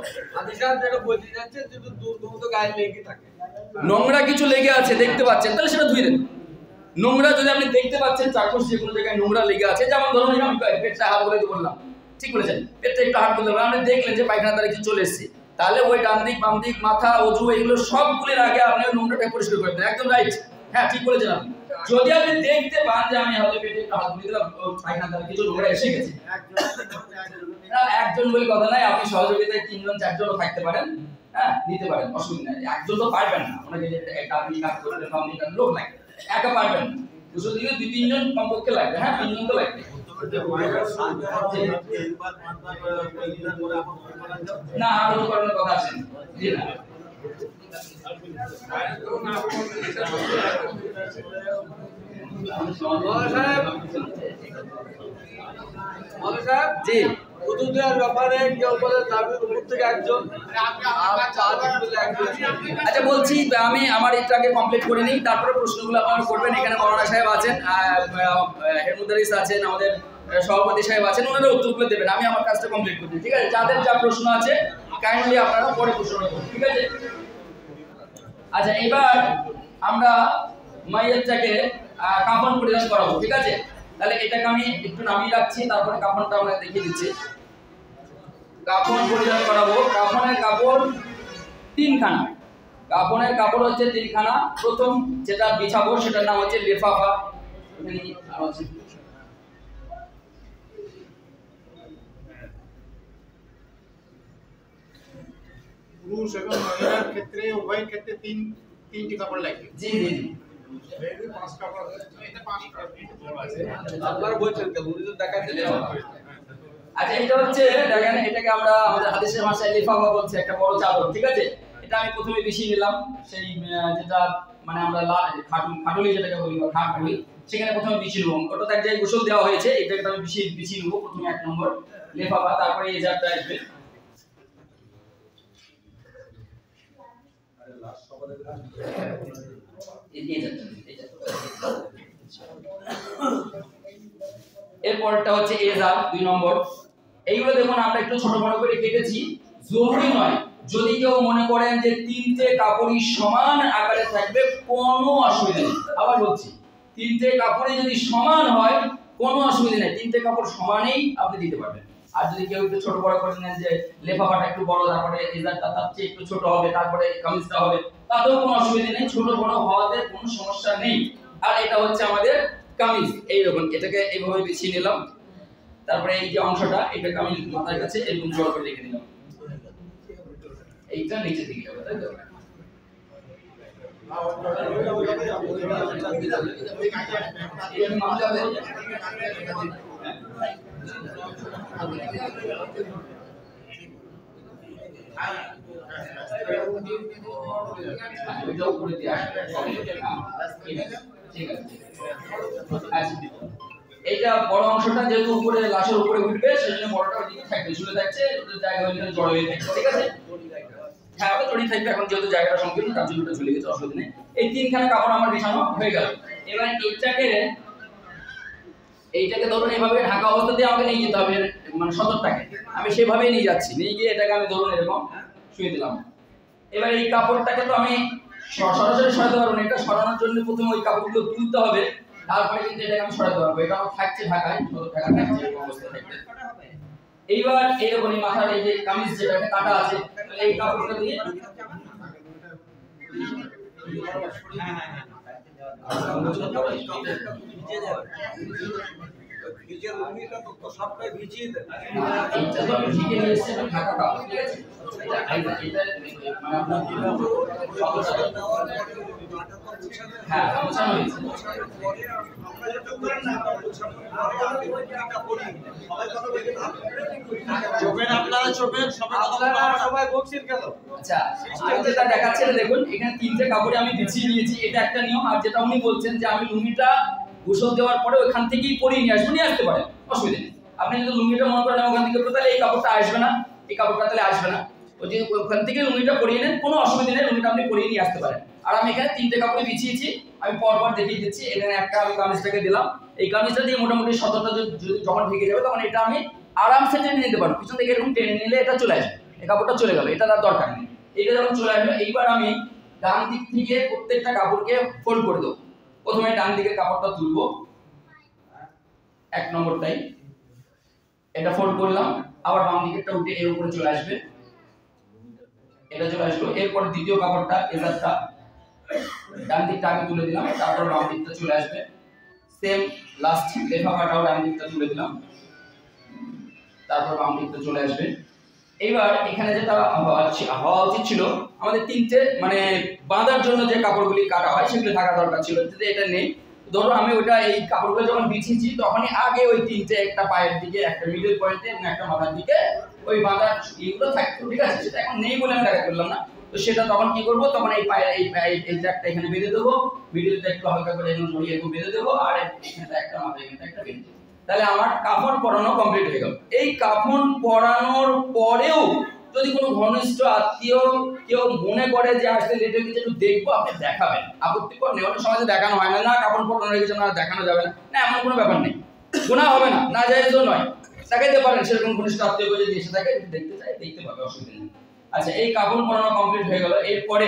Speaker 1: নোংরা কিছু লেগে আছে দেখতে পাচ্ছেন, তাহলে সেটা ধুয়ে দেন। নোংরা যদি আপনি দেখতে পাচ্ছেন চাক্ষুষ যে কোনো জায়গায় নোংরা লেগে আছে, যেমন ধরুন আমি পেটটা হাত বলে বললাম, ঠিক বলেছেন, পেটটা একটু হাত বলে আপনি দেখলেন যে পায়খানা দ্বারা কিছু চলে এসেছে, তাহলে ওই ডান দিক বাম দিক মাথা অজু এগুলো সবগুলির আগে আপনি ওই নোংরাটা পরিষ্কার করে দেন। একদম রাইট, হ্যাঁ ঠিক বলেছেন আপনি। যদি আপনি দেখতে পান যে আমি হয়তো পেটে একটু হাত বলে দিলাম, পায়খানা দ্বারা কিছু নোংরা এসে গেছে, একজন বলে কথা নাই, আপনি সহযোগিতায় 3 জন 4 জনও থাকতে পারেন, হ্যাঁ নিতে পারেন, অসুবিধা নেই। একজন তো পারবেন না, আপনাকে যে একটা আপনি কাজ করতে বাম দিক লোক লাগে, একা পারবেন না, দুশো দিকে 2-3 জন কমপক্ষে লাগবে, হ্যাঁ 3 জন তো লাগবে না, আরো করার কথা আছে, জি না। জি,
Speaker 3: উজু দেওয়ার ব্যাপারে কেউ বলে দাবির উপর থেকে একজন,
Speaker 1: আচ্ছা বলছি, আমি আমার এটাকে কমপ্লিট করে নিই, তারপরে প্রশ্নগুলো আপনারা করবেন। এখানে মৌলানা সাহেব আছেন, হেডমুদারিস আছেন, আমাদের সভাপতি সাহেব আছেন, ওনারা উত্তরগুলো দেবেন, আমি আমার কাজটা কমপ্লিট করছি, ঠিক আছে? যাদের যা প্রশ্ন আছে কাইন্ডলি আপনারা পরে প্রশ্ন করুন, ঠিক আছে? আচ্ছা, এবার আমরা মাইয়াতটাকে কাফন পরিধান করাবো, ঠিক আছে? তাহলে এটাকে আমি একটু নামিয়ে রাখছি, তারপরে কাফনটা আমরা দেখিয়ে দিচ্ছি। কাফন পরিধান করাবো। কাফনের কাপড় 3খানা, কাফনের কাপড় হচ্ছে 3খানা। প্রথম যেটা বিছাবো সেটার নাম হচ্ছে লিফাফা।
Speaker 2: পুরুষ এবং মহিলার ক্ষেত্রে উভয় ক্ষেত্রে 3টি কাপড় লাগবে।
Speaker 1: জি জি জি,
Speaker 2: এই 5 কাপড় আছে, এটা 5 কাপড় আছে,
Speaker 3: আপনারা বলছেন তো উনি তো দেখাচ্ছেন।
Speaker 1: আচ্ছা এটা হচ্ছে দেখেন, এটাকে আমরা আমাদের হাদিসের ভাষায় লিফাফা বলছি, একটা বড় চাদর, ঠিক আছে? এটা আমি প্রথমে বিছিয়ে নিলাম, সেই যেটা মানে আমরা খাটুলি যেটাকে বলি বা খাটুলি, সেখানে প্রথমে বিছিয়ে নেবো। ওটা এক জায়গায় গোসল দেওয়া হয়েছে, এটাকে আমি বিছিয়ে নেবো প্রথমে 1 নম্বর লিফাফা, তারপরে এই জারটা আসবে। এরপরটা হচ্ছে এজার 2 নম্বর। এইগুলো দেখুন আমরা একটু ছোট বড় করে কেটেছি, জরুরি নয়। যদি কেউ মনে করেন যে 3টে কাপড়ই সমান আকারে থাকবে, কোনো অসুবিধা নেই। আবার বলছি, 3টে কাপড়ই যদি সমান হয় কোনো অসুবিধা নেই, 3টে কাপড় সমানেই আপনি দিতে পারবেন। আর যদি কেউ একটু ছোট বড় করে নেন যে লেফাফাটা একটু বড়, তারপরে এজারটা তার চেয়ে একটু ছোট হবে, তারপরে কামিজটা হবে, তাতেও কোনো অসুবিধা নেই, ছোট বড় হওয়াতে কোনো সমস্যা নেই। আর এটা হচ্ছে আমাদের কামিজ এইরকম, এটাকে এইভাবে বিছিয়ে নিলাম। তারপরে এই যে অংশটা এটাকে আমি মাথার কাছে এরকম জোর করে রেখে দিলাম, এইটা নিচের দিকে যাবে, তাই তো? এইটা বড় অংশটা যেহেতু উপরে লাশের উপরে উঠবে সেজন্য বড়টা ওইদিকে থাকবে, ঝুলে থাকছে, জায়গা ওইখানে জড়ো হয়ে থাকবে, ঠিক আছে? হ্যাঁ, ওটা জড়িয়ে থাকবে। এখন যেহেতু জায়গাটা সংকীর্ণ তার জন্য ঝুলে গেছে, অসুবিধা নেই। এই তিনখানা কাপড় আমার বিছানো হয়ে গেল। এবার এইটাকে ধরুন এইভাবে ঢাকা অবস্থাতে আমাকে নিয়ে যেতে হবে, মানে সতর্কটাকে আমি সেভাবেই নিয়ে যাচ্ছি, নিয়ে গিয়ে এটাকে আমি ধরুন এরকম শুয়ে দিলাম। এবার এই কাপড়টাকে তো আমি সরাসরি সরাতে পারবো না, এটা সরানোর জন্য প্রথমে ওই কাপড়গুলো তুলতে হবে, তারপরে কিন্তু এটাকে আমি সরাতে পারবো। এটা আমার থাকছে ঢাকায়, ঢাকা থাকছে এরকম অবস্থা থাকবে। এইবার এইরকমই মাথার এই যে কামিজ যেটাকে কাটা আছে, এই কাপড়টা দিয়ে দেখুন এখানে তিনটে কাপড়ে আমি বিছিয়ে নিয়েছি, এটা একটা নিয়ম। আর যেটা উনি বলছেন যে আমি লুঙ্গিটা গোসল দেওয়ার পরে ওখান থেকেই পরিয়ে নিয়ে আসবো, নিয়ে আসতে পারেন, অসুবিধা নেই। আপনি যদি লুঙ্গিটা মনে করেন ওখান থেকে তাহলে এই কাপড়টা আসবে না, এই কাপড়টা তাহলে আসবে না, ওই যে ওখান থেকে লুঙ্গিটা পরিয়ে নেন, কোনো অসুবিধা নেই, লুঙ্গিটা আপনি পরিয়ে নিয়ে আসতে পারেন। আর আমি এখানে তিনটে কাপড়ে বিছিয়েছি, আমি পরপর দেখিয়ে দিচ্ছি। এখানে একটা আমি কামিজটাকে দিলাম, এই কামিজটা দিয়ে মোটামুটি সতর্কতা যখন ঢেকে যাবে তখন এটা আমি আরামসে টেনে নিতে পারবো, পিছন থেকে এরকম টেনে নিলে এটা চলে আসবে, এই কাপড়টা চলে গেল, এটা তার দরকার নেই। এটা যখন চলে আসবে এইবার আমি ডান দিক থেকে প্রত্যেকটা কাপড়কে ফোল্ড করে দেবো। প্রথমে ডান দিকের কাপড়টা তুলবো, এক নম্বরটাই এটা ফোল্ড করলাম, আবার বাম দিকেরটা উঠে এর উপরে চলে আসবে, এটা চলে আসলো। এরপর দ্বিতীয় কাপড়টা এজারটা ডান দিকটা আগে তুলে দিলাম, তারপর বাম দিকটা চলে আসবে। সেম লাস্ট লেফাফাটাও ডান দিকটা তুলে দিলাম, তারপর বাম দিকটা চলে আসবে। এইবার এখানে যেটা হওয়া উচিত ছিল, আমাদের তিনটে মানে বাঁধার জন্য যে কাপড়গুলি কাটা হয় সেগুলো থাকা দরকার ছিল, কিন্তু এটা নেই। ধরো আমি ওটা এই কাপড়গুলো যখন বিছিয়েছি তখনই আগে ওই তিনটে, একটা পায়ের দিকে, একটা মিডল পয়েন্টে এবং একটা মাথার দিকে ওই বাঁধার ইগুলো থাকতো, ঠিক আছে? সেটা এখন নেই বলে আমি দেখা করলাম না, তো সেটা তখন কি করবো, তখন এই পায়ের এই ট্র্যাকটা এখানে বেঁধে দেবো, মিডলটা একটু হালকা করে এখানে জড়িয়ে একটু বেঁধে দেবো, আর এখানে একটা মাথায় এখানে একটা বেঁধে দেবো। তাহলে আমার কাফন পরানো কমপ্লিট হয়ে গেল। এই কাফন পরানোর পরেও যদি কোনো ঘনিষ্ঠ আত্মীয় কেউ মনে করে যে আসলে লেটে কিছু একটু দেখবো, আপনি দেখাবেন, আপত্তিকর নেই। অনেক সময় দেখানো হয় না, না কাপড় পরানো রেখেছে না দেখানো যাবে না, না এমন কোনো ব্যাপার নেই, গুনাহ হবে না, না জায়েজও নয়, দেখাইতে পারেন। সেরকম ঘনিষ্ঠ আত্মীয় যদি এসে থাকে দেখতে চাই, দেখতে পাবে, অসুবিধা নেই। আচ্ছা, এই কাপড় পরানো কমপ্লিট হয়ে গেল। এরপরে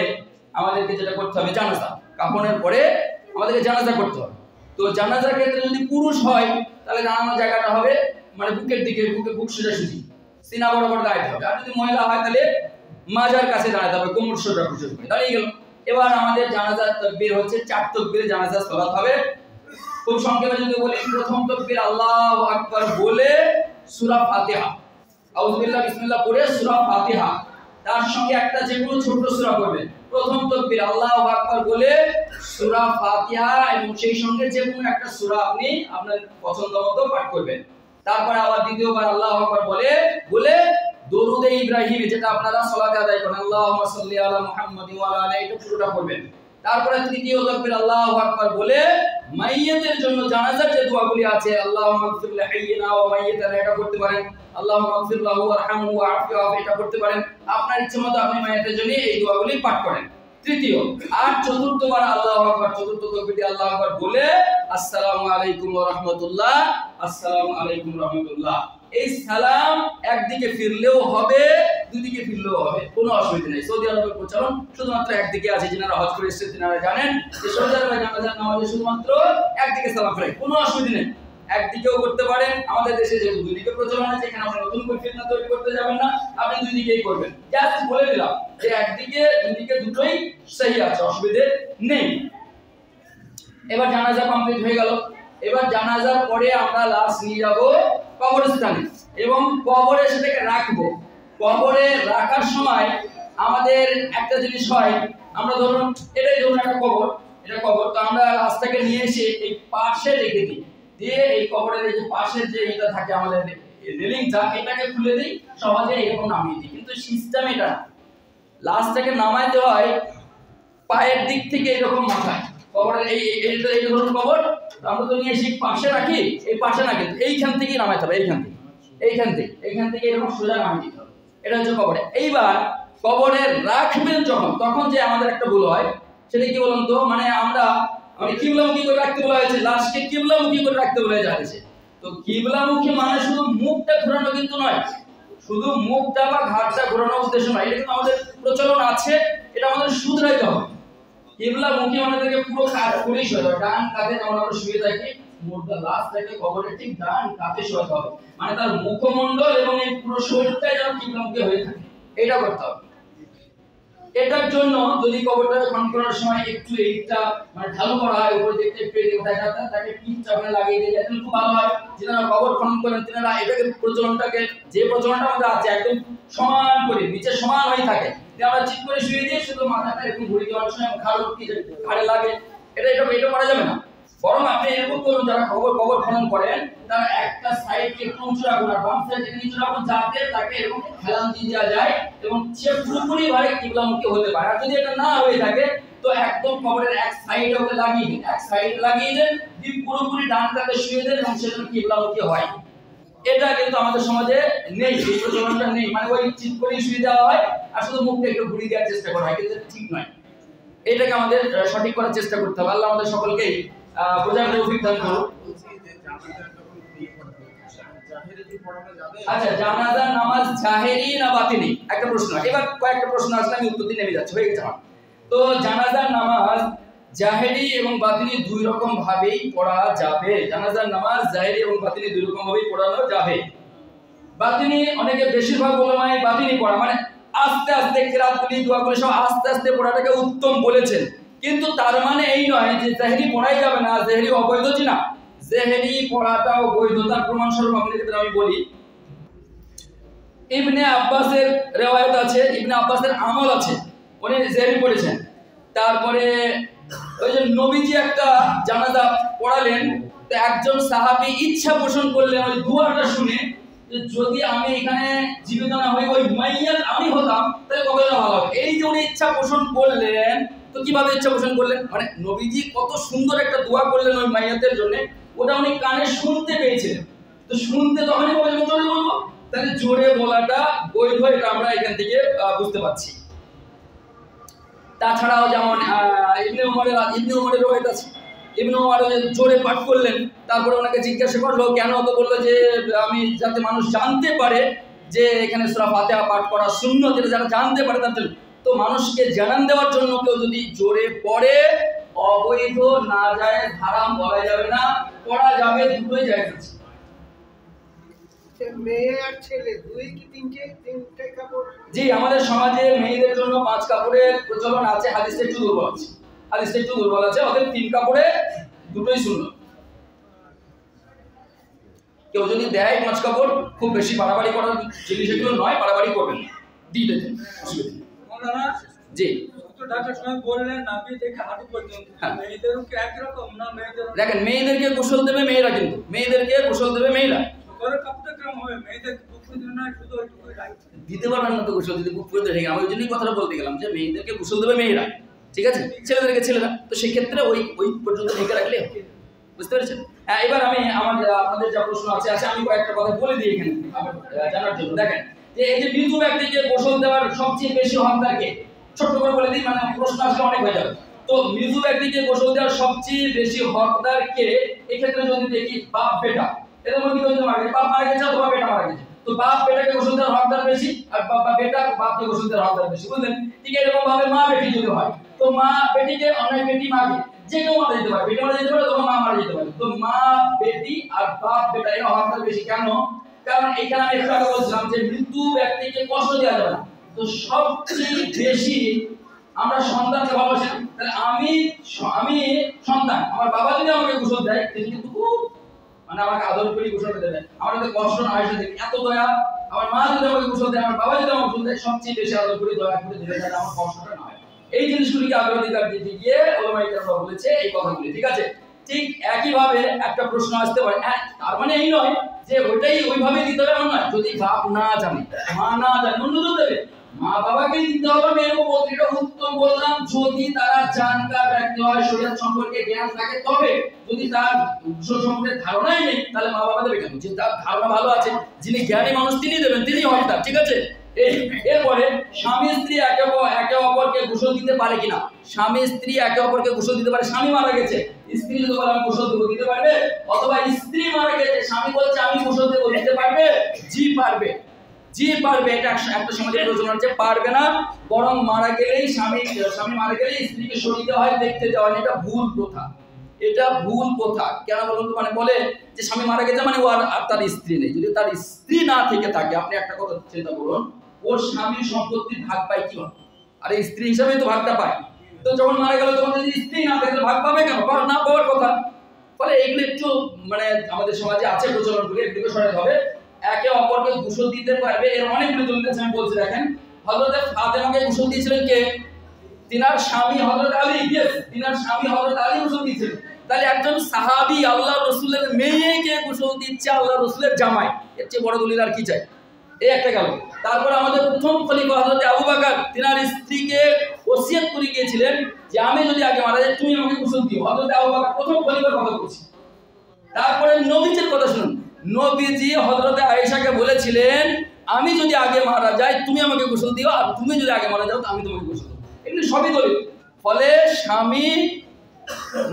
Speaker 1: আমাদেরকে যেটা করতে হবে জানাজা, কাফনের পরে আমাদেরকে জানাজা করতে হবে। তো জানাজার ক্ষেত্রে যদি পুরুষ হয় তাহলে দাঁড়ানোর জায়গাটা হবে মানে বুকের দিকে, বুক সোজাসুজি, সিনা বরাবর দাঁড়াতে হবে। আর যদি মহিলা হয় তাহলে মাজার কাছে দাঁড়াতে হবে, কোমর সোজাসুজি করে দাঁড়িয়ে গেল। এবার আমাদের জানাজার তাকবীর হচ্ছে 4 তাকবীরে জানাজার সালাত হবে। খুব সংক্ষেপে যদি বলি, প্রথম তাকবীর আল্লাহু আকবার বলে সূরা ফাতিহা, আউযু বিল্লাহি বিসমিল্লাহ পড়ে সূরা ফাতিহা, তার সঙ্গে একটা যে কোনো ছোট সূরা পড়বেন। প্রথম তাকবীর আল্লাহু আকবার বলে সূরা ফাতিহা এবং সেই সঙ্গে যে কোনো একটা সূরা আপনি আপনার পছন্দমতো পাঠ করবেন। তারপরে আবার দ্বিতীয়বার আল্লাহু আকবার বলে দরুদে ইব্রাহিম, যেটা আপনারা সালাতে আদায় করেন, আল্লাহুম্মা সাল্লি আলা মুহাম্মাদি ওয়া আলা আলিহি, এটা পুরোটা পড়বেন। তারপরে তৃতীয় তাকবীর আল্লাহু আকবার বলে মাইয়িতের জন্য জানাজার যে দোয়াগুলি আছে, আল্লাহুম্মা গফির লিহাইয়িনা ওয়া মাইয়িতানা, এটা করতে পারেন। আল্লাহুম্মা গফির লাহু ওয়ারহামহু ওয়া'আফিহু, এটা করতে পারেন। আপনার ইচ্ছামতো আপনি মাইয়িতের জন্য এই দোয়াগুলি পাঠ করেন। তৃতীয় আর চতুর্থবার আল্লাহু আকবার, চতুর্থ তাকবীরে আল্লাহু আকবার বলে আসসালামু আলাইকুম ওয়া রাহমাতুল্লাহ, আসসালামু আলাইকুম ওয়া রাহমাতুল্লাহ। এই সালাম একদিকে ফিরলেও হবে, দুদিকে ফিরলেও হবে, কোনো অসুবিধা নেই। সৌদি আরবের প্রচলন শুধুমাত্র একদিকে আছে, যারা হজ করে এসেছেন তারা জানেন যে সৌদি আরবে জানাজার নামাজে শুধুমাত্র একদিকে সালাম ফেরায়, কোনো অসুবিধা নেই। একদিকেও করতে পারেন। আমাদের দেশে যেহেতু দুদিকে প্রচলন আছে, এখানে আপনি নতুন করে ফিতনা তৈরি করতে যাবেন না, আপনি দুই দিকেই করবেন। জাস্ট বলে দিলাম যে একদিকে দুদিকে দুটোই সহি আছে, অসুবিধা নেই। এবার জানাজা কমপ্লিট হয়ে গেল। এবার জানাজার পরে আমরা লাশ নিয়ে যাব কবরস্থানে এবং কবরে সেটাকে রাখবো। কবরে রাখার সময় আমাদের একটা জিনিস হয়, আমরা ধরুন এটাই ধরুন একটা কবর, এটা কবর, তো আমরা লাশটাকে নিয়ে এসে এই পাশে রেখে দিই, দিয়ে এই কবরের এই যে পাশের যে এটা থাকে আমাদের রেলিংটা, এটাকে খুলে দিই, সহজে এরকম নামিয়ে দিই। কিন্তু সিস্টেম এটা না, লাশটাকে নামাইতে হয় পায়ের দিক থেকে এরকম মাথায়। কবরের এই ধরুন কবর, আমরা তো নিয়ে এসে পাশে রাখি, এই পাশে না, কিন্তু এইখান থেকেই নামাইতে হবে, এইখান থেকে এরকম সোজা নামিয়ে দিতে হবে। এটা হচ্ছে কবরে। এইবার কবরে রাখবেন যখন, তখন যে আমাদের একটা ভুল হয়, সেটা কি বলুন তো, মানে আমরা কিবলামুখী করে রাখতে বলা হয়েছে, লাশকে কিবলামুখী করে রাখতে বলা হয়েছে। তো কিবলামুখী মানে শুধু মুখটা ঘোরানো কিন্তু নয়, শুধু মুখটা বা ঘাড়টা ঘোরানোর উদ্দেশ্য নয়, এটা কিন্তু আমাদের প্রচলন আছে, এটা আমাদের শুধরাইতে হবে। কিবলামুখী মানে থেকে পুরো কাত করে শুয়ে হবে, ডান কাঁধে আমরা শুয়ে থাকি, মুর্দা লাশটাকে কবরের ঠিক ডান কাঁধে শোয়াতে হবে, মানে তার মুখমণ্ডল এবং এই পুরো শরীরটাই যেন কিবলামুখী হয়ে থাকে, এটা করতে হবে। এটার জন্য যদি কবরটা খনন করার সময় একটু এইটা মানে ঢালু করা হয়, উপরে দেখতে পেরে তাকে পিঠটা ওখানে লাগিয়ে দিলে একদম খুব ভালো হয়। যারা কবর খনন করেন তারা এটাকে প্রচলনটাকে, যে প্রচলনটা আমাদের আছে একদম সমান করে নিচে সমান হয়ে থাকে, যে আমরা ঠিক করে শুয়ে দিয়ে শুধু মাথাটা এরকম ঘুরে দেওয়ার সময় ঘাড়ে লাগে, এটা করা যাবে না। বরং আপনি এরকম করুন, যারা কবর খনন করেন তারা একটা সাইডকে একটু উঁচু রাখুন আর বাম সাইডকে নিচু রাখুন, যাতে তাকে এরকম হেলান দিয়ে দেওয়া যায় এবং সে পুরোপুরি ভাবে কিবলামুখী হতে পারে। আর যদি এটা না হয়ে থাকে তো একদম কবরের এক সাইডে ওকে লাগিয়ে দিন, দিয়ে পুরোপুরি ডান কাঁধে শুয়ে দেন এবং সে যেন কিবলামুখী হয়। এটা কিন্তু আমাদের সমাজে নেই, এই প্রচলনটা নেই, মানে ওই ঠিক করে শুয়ে দেওয়া হয় আর শুধু মুখটা একটু ঘুরিয়ে দেওয়ার চেষ্টা করা হয়, কিন্তু ঠিক নয়। এটাকে আমাদের সঠিক করার চেষ্টা করতে হবে। আল্লাহ আমাদের সকলকে বোঝার তৌফিক দান করুন। আচ্ছা, জানাজার নামাজ জাহেরি না বাতিনি, একটা প্রশ্ন। এবার কয়েকটা প্রশ্ন আসলে আমি উত্তর দিয়ে নেমে যাচ্ছি, হয়ে গেছে আমার। তো জানাজার নামাজ জাহেরি এবং বাতিনি দুই রকম ভাবেই পড়া যাবে। জানাজার নামাজ জাহেরি এবং বাতিনি দুই রকম ভাবেই পড়ানো যাবে। বাতিনি অনেকে, বেশিরভাগ ওলামায়ে বাতিনি পড়া মানে আস্তে আস্তে কিরাতগুলি দোয়াগুলি সব আস্তে আস্তে পড়াটাকে উত্তম বলেছেন, কিন্তু তার মানে এই নয় যে জাহেরি পড়াই যাবে না, জাহেরি অবৈধ না। জাহেরি পড়াটাও বৈধতার প্রমাণ স্বরূপ আপনাদের আমি বলি, ইবনে আব্বাসের রিওয়ায়াত আছে, ইবনে আব্বাসের আমল আছে, উনি জাহেরি পড়েছেন। তারপরে ওই যে নবীজি একটা জানাজা পড়ালেন, তো একজন সাহাবী ইচ্ছা পোষণ করলেন ওই দুয়াটা শুনে, যে যদি আমি এখানে জীবিত না হই, ওই মাইয়াত আমি হতাম, তাহলে কতটা ভালো হবে। এই যে উনি ইচ্ছা পোষণ করলেন, তো কিভাবে ইচ্ছা পোষণ করলেন, মানে নবীজি কত সুন্দর একটা দোয়া করলেন ওই মাইয়াতের জন্য, ওটা উনি কানে শুনতে পেয়েছিলেন। তো শুনতে তখনই বললেন জোরে বলবো, তাহলে জোরে বলাটা বৈধ, এটা আমরা এখান থেকে বুঝতে পারছি। তাছাড়াও যেমন ইবনে উমরের রিওয়ায়াত আছে, ইবনে উমর জোরে পাঠ করলেন, তারপরে ওনাকে জিজ্ঞাসা করলো কেন, তো বললো যে আমি যাতে মানুষ জানতে পারে যে এখানে সূরা ফাতিহা পাঠ করা সুন্নাত, এটা যারা জানতে পারে তাদের। তো মানুষকে জানান দেওয়ার জন্য কেউ যদি জোরে পড়ে, অবৈধ না যায়, হারাম বলা যাবে না, পড়া যাবে, দুটোই জায়েজ আছে।
Speaker 3: মেয়ে আর ছেলে দুই কি তিনটে কাপড়?
Speaker 1: জি, আমাদের সমাজে মেয়েদের জন্য 5 কাপড়ের প্রচলন আছে, হাদিসে একটু দুর্বল আছে, ওদের 3 কাপড়ে দুটোই সুন্নাত। কেউ যদি দেয় 5 কাপড়, খুব বেশি বাড়াবাড়ি করার জিনিস এগুলো নয়, বাড়াবাড়ি করবেন না, দিয়ে দেন, অসুবিধা নেই। জি, দেখেন মেয়েদেরকে গোসল দেবে মেয়েরা, কিন্তু মেয়েদেরকে গোসল দেবে মেয়েরা, দিতে পারবেন না তো গোসল, যদি বুক করে দেখে। আমি ওই জন্যই কথাটা বলতে গেলাম যে মেয়েদেরকে গোসল দেবে মেয়েরা, ঠিক আছে, ছেলেদেরকে ছেলেরা, তো সেই ক্ষেত্রে ওই পর্যন্ত ঢেকে রাখলে, বুঝতে পেরেছেন। হ্যাঁ, এবার আমি আপনাদের যা প্রশ্ন আছে আমি কয়েকটা কথা বলে দিই এখানে জানার জন্য। দেখেন যে এই যে মৃত ব্যক্তিকে গোসল দেওয়ার সবচেয়ে বেশি হকদার কে, ছোট্ট করে বলে দিই, মানে প্রশ্ন আসলে অনেক হয়ে যাবে। তো মৃত ব্যক্তিকে গোসল দেওয়ার সবচেয়ে বেশি হকদার কে, এই ক্ষেত্রে যদি দেখি বাপ বেটা, এদের মধ্যে কেউ যদি মারা গেছে, বাপ মারা গেছে অথবা বেটা মারা গেছে, তো বাপ বেটাকে গোসল দেওয়ার হকদার বেশি, আর বেটা বাপকে গোসল দেওয়ার হকদার বেশি, বুঝলেন। ঠিক এরকম ভাবে মা বেটি যদি হয়, তো মা বেটিকে, অনেক বেটি মাকে, যে কেউ মারা যেতে পারে, বেটি মারা যেতে পারে অথবা মা মারা যেতে পারে, তো মা বেটি আর বাপ বেটা এর হকদার বেশি। কেন? কারণ এখানে আমি একটু আগে বলছিলাম যে মৃত্যু ব্যক্তিকে কষ্ট দেওয়া যাবে না, তো সবচেয়ে বেশি আমরা সন্তানকে ভালোবাসি, তাহলে আমি সন্তান, আমার বাবা যদি আমাকে গোসল দেয় তিনি কিন্তু খুব মানে আমাকে আদর করে গোসলটা দেবে, আমার যদি কষ্ট না হয় সেটা এত দয়া। আমার মা যদি আমাকে গোসল দেয়, আমার বাবা যদি আমাকে গোসল দেয়, সবচেয়ে বেশি আদর করে দয়া করে দেবে, যাতে আমার কষ্টটা না হয়। এই জিনিসগুলিকে অগ্রাধিকার দিতে গিয়ে ওলামায়ে কেরামরা বলেছে এই কথাগুলি। ঠিক আছে, ঠিক একইভাবে একটা প্রশ্ন আসতে পারে, তার মানে এই নয় যে ওইটাই ওইভাবে দিতে হবে এমন নয়। যদি বাপ না জানে, মা না জানে, অন্য দেবে, মা বাবাকে দিতে হবে। এরকম এটা উত্তম বললাম যদি তারা জানকার ব্যক্তি হয়, শরীয়ত সম্পর্কে জ্ঞান থাকে তবে। যদি তার গোসল সম্পর্কে ধারণাই নেই তাহলে মা বাবা দেবে কেন? যে তার ধারণা ভালো আছে, যিনি জ্ঞানী মানুষ তিনি দেবেন, তিনি হকদার। ঠিক আছে, এরপরে স্বামী স্ত্রী একে অপরকে গোসল দিতে পারে কিনা? স্বামী স্ত্রী একে অপরকে গোসল দিতে পারে। স্বামী মারা গেছে, স্ত্রী যদি বলে আমি গোসল দেবো, দিতে পারবে? অথবা স্ত্রী মারা গেছে, স্বামী বলছে আমি গোসল দেবো, দিতে পারবে? জি পারবে, জি পারবে। এটা একটা সমাজের প্রচলন আছে, পারবে না। বরং মারা গেলেই স্বামী মারা গেলেই স্ত্রীকে সরিয়ে দেওয়া হয়, দেখতে দেওয়া হয়। এটা ভুল প্রথা, এটা ভুল প্রথা। কেন বলুন তো? মানে বলে যে স্বামী মারা গেছে মানে ও আর তার স্ত্রী নেই। যদি তার স্ত্রী না থেকে থাকে, আপনি একটা কথা চিন্তা করুন, ওর স্বামীর সম্পত্তির ভাগ পায় কি? আরে স্ত্রী হিসাবে তো ভাগটা পায়। তো যখন মারা গেল তখন যদি স্ত্রী না থাকে ভাগ পাবে কেন? না পাওয়ার কথা। ফলে এগুলো একটু মানে আমাদের সমাজে আছে প্রচলনগুলো, এগুলোকে সরাতে হবে। একে অপরকে গোসল দিতে পারবে এর অনেকগুলো দলিল আছে, আমি বলছি। দেখেন, হযরত ফাতেমাকে গোসল দিয়েছিলেন কে? তিনার স্বামী হযরত আলী। ইয়েস, তিনার স্বামী হযরত আলী গোসল দিয়েছিলেন। তাহলে একজন সাহাবী আল্লাহর রাসূলের মেয়েকে গোসল দিচ্ছে আল্লাহর রাসূলের জামাই, এর চেয়ে বড় দলিল আর কি চাই? এই একটা গেল। তারপর আমাদের প্রথম খলিফা হযরত আবু বকর তিনার স্ত্রীকে ওসিয়ত করে গিয়েছিলেন যে আমি যদি আগে মারা যাই তুমি আমাকে গোসল দিও। হযরত আবু বকর প্রথম খলিফার কথা বলছি। তারপরে নবীজির কথা শুনুন, নবীজি হযরত আয়েশাকে বলেছিলেন আমি যদি আগে মারা যাই তুমি আমাকে গোসল দিও, আর তুমি যদি আগে মারা যাও আমি তোমাকে গোসল দেব। এগুলো সবই দলিল। ফলে স্বামী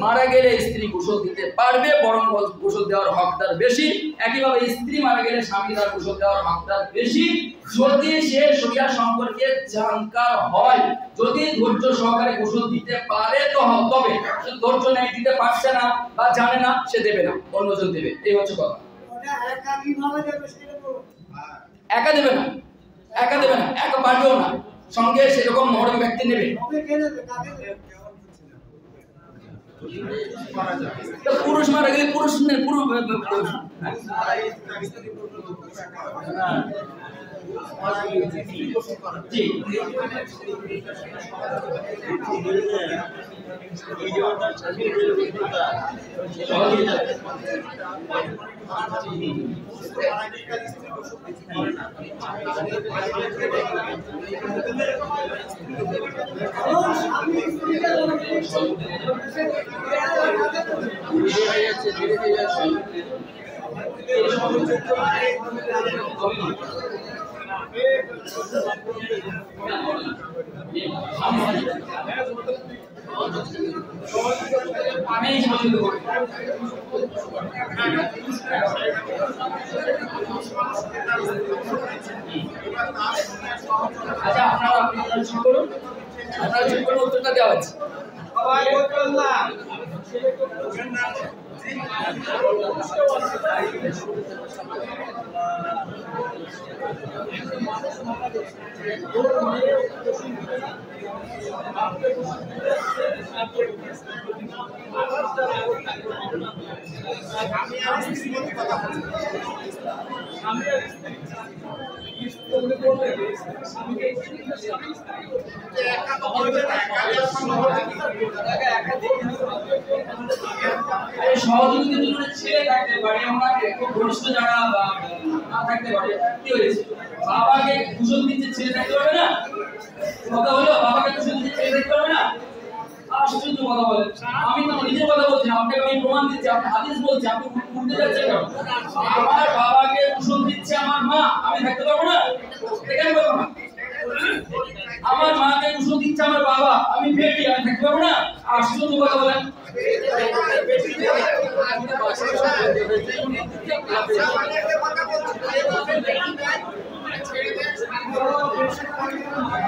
Speaker 1: মারা গেলে স্ত্রী গোসল দিতে পারবে, বরং গোসল দেওয়ার হকদার বেশি। একইভাবে স্ত্রী মারা গেলে স্বামী তার গোসল দেওয়ার হকদার বেশি, যদি সে শরিয়া সম্পর্কে জানকার হয়, যদি ধৈর্য সহকারে গোসল দিতে পারে তবে। ধৈর্য নেই, দিতে পারছে না বা জানে না, সে দেবে না, অন্যজন দেবে। এই হচ্ছে কথা। একা দেবে না, একা দেবে না, একা পারবেও না, সঙ্গে সেরকম মহরম ব্যক্তি নেবে। পুরুষ মারা গেলে পুরুষ আচ্ছা, আপনারা চুপ করুন, উত্তরটা দেওয়া হচ্ছে। সহযোগী ছেলে থাকতে পারে, আমাকে খুব ঘনিষ্ঠ যারা না থাকতে পারে, কি হয়েছে? বাবাকে গোসল দিতে ছেলে থাকতে পারবে না? কথা হলো, বাবাকে গোসল দিতে ছেলে থাকতে পারবে না? আশ্চর্য কথা বলেন। আমি তো নিজের কথা বলছি না, আপনাকে আমি প্রমাণ দিচ্ছি, আপনি হাদিস বলছি, আপনি উঠতে যাচ্ছেন কেন? আমার বাবাকে গোসল দিচ্ছে আমার মা, আমি থাকতে পারবো না? কেন পারবো না? আমার মাকে গোসল দিচ্ছে আমার বাবা, আমি বেটি, আমি থাকতে পারবো না? আশ্চর্য কথা বলেন।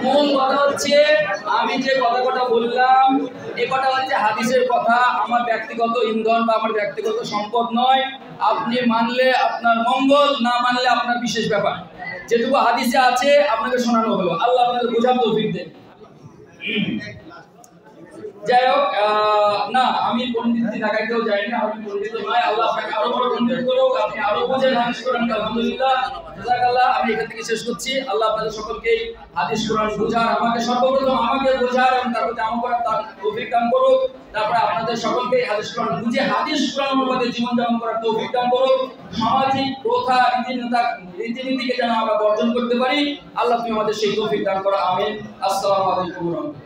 Speaker 1: মূল কথা হচ্ছে আমি যে কথাটা বললাম এই কথা হচ্ছে হাদিসের কথা, আমার ব্যক্তিগত ইন্ধন বা আমার ব্যক্তিগত সম্পদ নয়। আপনি মানলে আপনার মঙ্গল, না মানলে আপনার বিশেষ ব্যাপার। যেটুকু হাদিসে আছে আপনাকে শোনানো হলো, আল্লাহ আপনাদের বোঝার তৌফিক দেন। যাই হোক, না আমি পণ্ডিতটি দেখাইতেও যাইনি, আমি পণ্ডিত নয়। আল্লাহ আপনাকে আরো বড় পণ্ডিত করুক, আপনি আরো বুঝেন হাদিস কোরআন। আলহামদুলিল্লাহ, জাযাকাল্লাহ। আমি এখান থেকে শেষ করছি। আল্লাহ আপনাদের সকলকে হাদিস কোরআন বোঝার, আমাকে সর্বপ্রথম আমাকে বোঝার এবং তারপরে আমল করার তৌফিক দান করুক। তারপরে আপনাদের সকলকে হাদিস কোরআন বুঝে হাদিস কোরআন অনুপাতে জীবন যাপন করার তৌফিক দান করুক। সামাজিক প্রথা রীতিনীতিকে যেন আমরা বর্জন করতে পারি। আল্লাহ তুমি আমাদের সেই তৌফিক দান করো। আমিন। আসসালামু আলাইকুম ওয়া রাহমাতুল্লাহ।